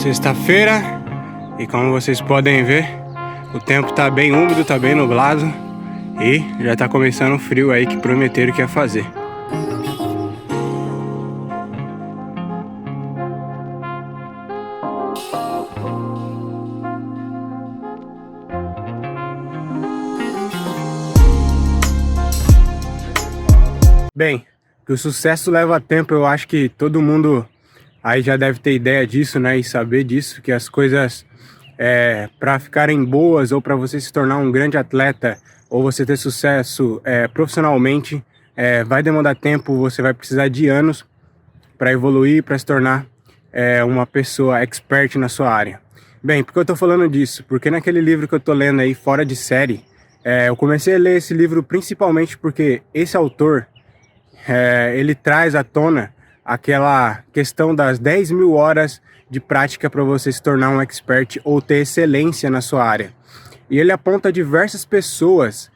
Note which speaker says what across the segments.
Speaker 1: Sexta-feira, e como vocês podem ver, o tempo tá bem úmido, tá bem nublado e já tá começando o frio aí que prometeram que ia fazer. Bem, que o sucesso leva tempo, eu acho que todo mundo aí já deve ter ideia disso, né, e saber disso, que as coisas para ficarem boas ou para você se tornar um grande atleta ou você ter sucesso profissionalmente, vai demandar tempo, você vai precisar de anos para evoluir, para se tornar uma pessoa expert na sua área. Bem, por que eu tô falando disso? Porque naquele livro que eu tô lendo aí, Fora de Série, eu comecei a ler esse livro principalmente porque esse autor, ele traz à tona aquela questão das 10.000 horas de prática para você se tornar um expert ou ter excelência na sua área. E ele aponta diversas pessoas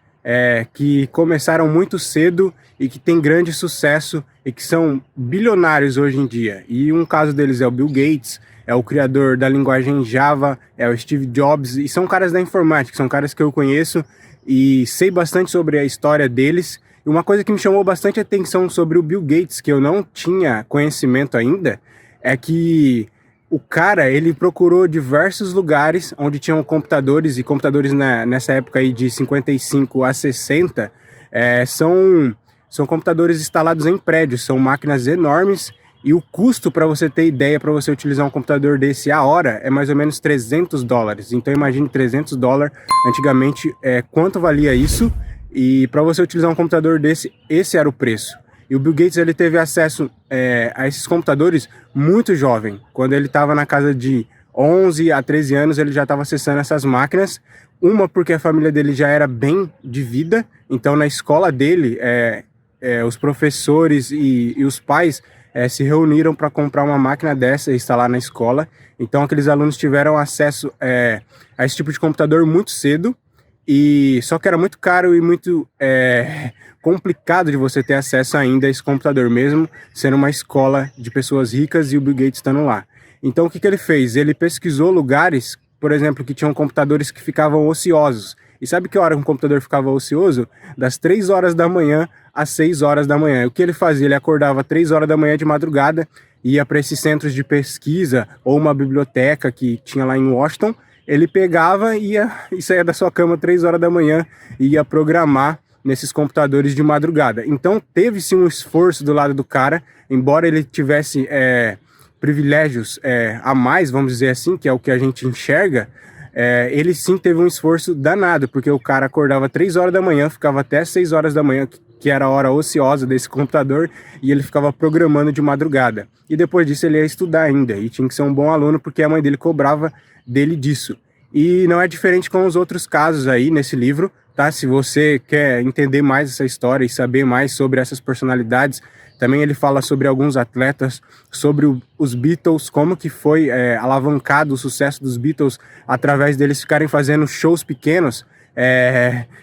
Speaker 1: que começaram muito cedo e que têm grande sucesso e que são bilionários hoje em dia. E um caso deles é o Bill Gates, é o criador da linguagem Java, é o Steve Jobs, e são caras da informática, são caras que eu conheço e sei bastante sobre a história deles. E uma coisa que me chamou bastante atenção sobre o Bill Gates, que eu não tinha conhecimento ainda, é que o cara, ele procurou diversos lugares onde tinham computadores, e computadores nessa época aí de 55 a 60, são computadores instalados em prédios, são máquinas enormes, e o custo, para você ter ideia, para você utilizar um computador desse a hora, é mais ou menos $300. Então imagine $300, antigamente, quanto valia isso? E para você utilizar um computador desse, esse era o preço. E o Bill Gates, ele teve acesso a esses computadores muito jovem. Quando ele estava na casa de 11 a 13 anos, ele já estava acessando essas máquinas. Uma porque a família dele já era bem de vida. Então na escola dele, os professores e os pais se reuniram para comprar uma máquina dessa e instalar na escola. Então aqueles alunos tiveram acesso a esse tipo de computador muito cedo. E só que era muito caro e muito complicado de você ter acesso ainda a esse computador, mesmo sendo uma escola de pessoas ricas e o Bill Gates estando lá. Então o que ele fez? Ele pesquisou lugares, por exemplo, que tinham computadores que ficavam ociosos. E sabe que hora um computador ficava ocioso? Das 3 horas da manhã às 6 horas da manhã. O que ele fazia? Ele acordava 3 horas da manhã de madrugada, ia para esses centros de pesquisa ou uma biblioteca que tinha lá em Washington. Ele pegava e saía da sua cama 3 horas da manhã e ia programar nesses computadores de madrugada. Então teve-se um esforço do lado do cara, embora ele tivesse privilégios a mais, vamos dizer assim, que é o que a gente enxerga, ele sim teve um esforço danado, porque o cara acordava 3 horas da manhã, ficava até 6 horas da manhã, que era a hora ociosa desse computador, e ele ficava programando de madrugada. E depois disso ele ia estudar ainda, e tinha que ser um bom aluno, porque a mãe dele cobrava dele disso. E não é diferente com os outros casos aí nesse livro, tá? Se você quer entender mais essa história e saber mais sobre essas personalidades, também ele fala sobre alguns atletas, sobre os Beatles, como que foi alavancado o sucesso dos Beatles através deles ficarem fazendo shows pequenos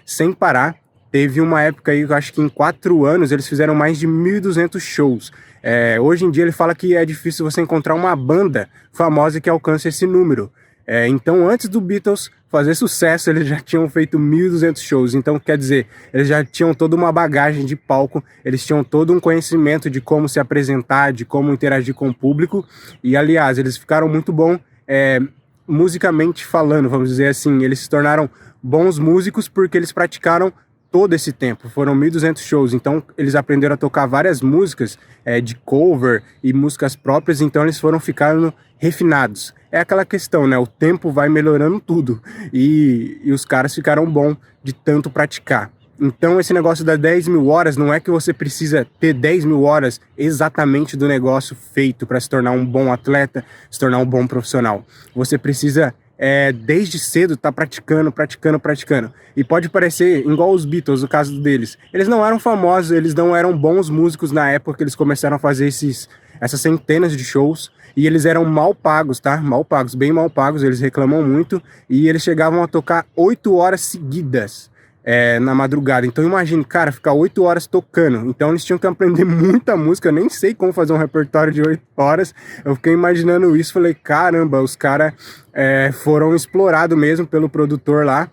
Speaker 1: sem parar. Teve uma época aí, eu acho que em 4 anos, eles fizeram mais de 1.200 shows. Hoje em dia ele fala que é difícil você encontrar uma banda famosa que alcance esse número. Então, antes do Beatles fazer sucesso, eles já tinham feito 1.200 shows. Então, quer dizer, eles já tinham toda uma bagagem de palco, eles tinham todo um conhecimento de como se apresentar, de como interagir com o público. E, aliás, eles ficaram muito bons musicalmente falando, vamos dizer assim. Eles se tornaram bons músicos porque eles praticaram todo esse tempo. Foram 1.200 shows, então eles aprenderam a tocar várias músicas de cover e músicas próprias, então eles foram ficando refinados. É aquela questão, né? O tempo vai melhorando tudo e os caras ficaram bons de tanto praticar. Então esse negócio das 10.000 horas não é que você precisa ter 10.000 horas exatamente do negócio feito para se tornar um bom atleta, se tornar um bom profissional. Você precisa desde cedo tá praticando. E pode parecer igual os Beatles, no caso deles. Eles não eram famosos, eles não eram bons músicos na época que eles começaram a fazer essas centenas de shows. E eles eram mal pagos, tá? Mal pagos, bem mal pagos, eles reclamam muito. E eles chegavam a tocar 8 horas seguidas. na madrugada. Então imagine, cara, ficar 8 horas tocando. Então eles tinham que aprender muita música. Eu nem sei como fazer um repertório de 8 horas. Eu fiquei imaginando isso, falei, caramba, os caras foram explorados mesmo pelo produtor lá.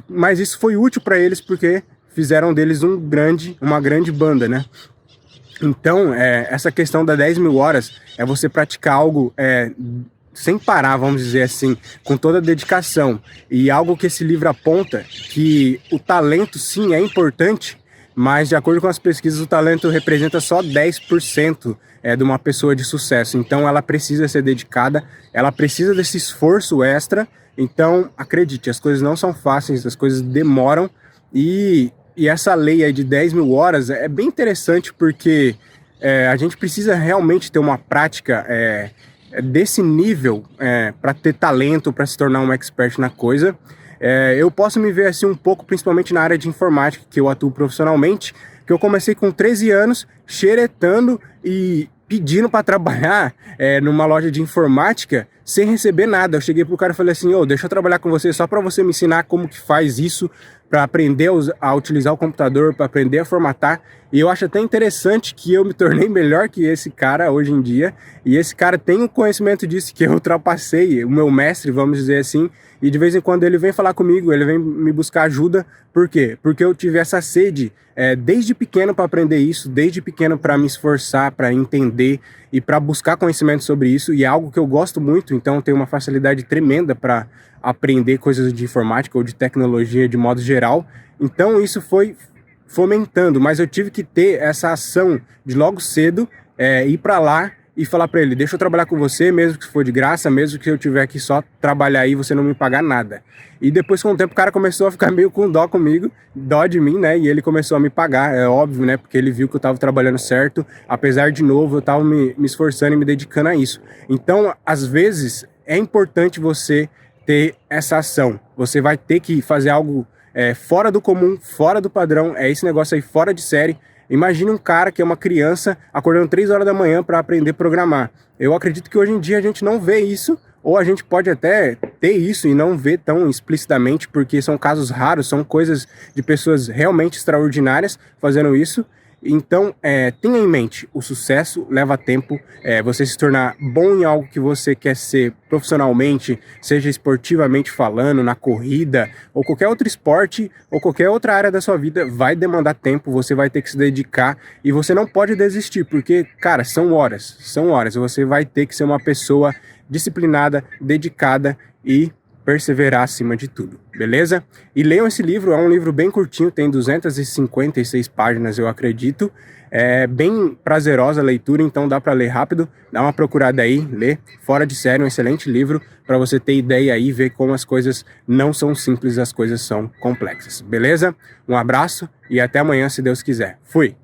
Speaker 1: Mas isso foi útil para eles porque fizeram deles uma grande banda, né? Então, essa questão das 10 mil horas é você praticar algo sem parar, vamos dizer assim, com toda a dedicação. E algo que esse livro aponta, que o talento sim é importante, mas de acordo com as pesquisas, o talento representa só 10% de uma pessoa de sucesso. Então ela precisa ser dedicada, ela precisa desse esforço extra. Então, acredite, as coisas não são fáceis, as coisas demoram. E essa lei aí de 10 mil horas é bem interessante porque a gente precisa realmente ter uma prática desse nível para ter talento, para se tornar um expert na coisa. Eu posso me ver assim um pouco, principalmente na área de informática, que eu atuo profissionalmente, que eu comecei com 13 anos, xeretando e pedindo para trabalhar numa loja de informática sem receber nada. Eu cheguei pro cara e falei assim, deixa eu trabalhar com você só para você me ensinar como que faz isso, para aprender a utilizar o computador, para aprender a formatar. E eu acho até interessante que eu me tornei melhor que esse cara hoje em dia, e esse cara tem o conhecimento disso, que eu ultrapassei o meu mestre, vamos dizer assim, e de vez em quando ele vem falar comigo, ele vem me buscar ajuda. Por quê? Porque eu tive essa sede desde pequeno para aprender isso, desde pequeno para me esforçar, para entender e para buscar conhecimento sobre isso, e é algo que eu gosto muito, então eu tenho uma facilidade tremenda para aprender coisas de informática ou de tecnologia de modo geral. Então isso foi fomentando, mas eu tive que ter essa ação de logo cedo ir para lá e falar para ele, deixa eu trabalhar com você, mesmo que for de graça, mesmo que eu tiver que só trabalhar aí e você não me pagar nada. E depois, com o tempo, o cara começou a ficar meio com dó comigo, dó de mim, né? E ele começou a me pagar, é óbvio, né? Porque ele viu que eu tava trabalhando certo, apesar de novo, eu tava me esforçando e me dedicando a isso. Então, às vezes, é importante você ter essa ação. Você vai ter que fazer algo fora do comum, fora do padrão, esse negócio aí fora de série. Imagine um cara que é uma criança acordando 3 horas da manhã para aprender a programar. Eu acredito que hoje em dia a gente não vê isso, ou a gente pode até ter isso e não ver tão explicitamente, porque são casos raros, são coisas de pessoas realmente extraordinárias fazendo isso. Então, tenha em mente, o sucesso leva tempo, você se tornar bom em algo que você quer ser profissionalmente, seja esportivamente falando, na corrida, ou qualquer outro esporte, ou qualquer outra área da sua vida, vai demandar tempo, você vai ter que se dedicar, e você não pode desistir, porque, cara, são horas, você vai ter que ser uma pessoa disciplinada, dedicada e perseverar acima de tudo, beleza? E leiam esse livro, é um livro bem curtinho, tem 256 páginas, eu acredito. É bem prazerosa a leitura, então dá para ler rápido. Dá uma procurada aí, lê. Fora de série, um excelente livro para você ter ideia aí, ver como as coisas não são simples, as coisas são complexas, beleza? Um abraço e até amanhã, se Deus quiser. Fui!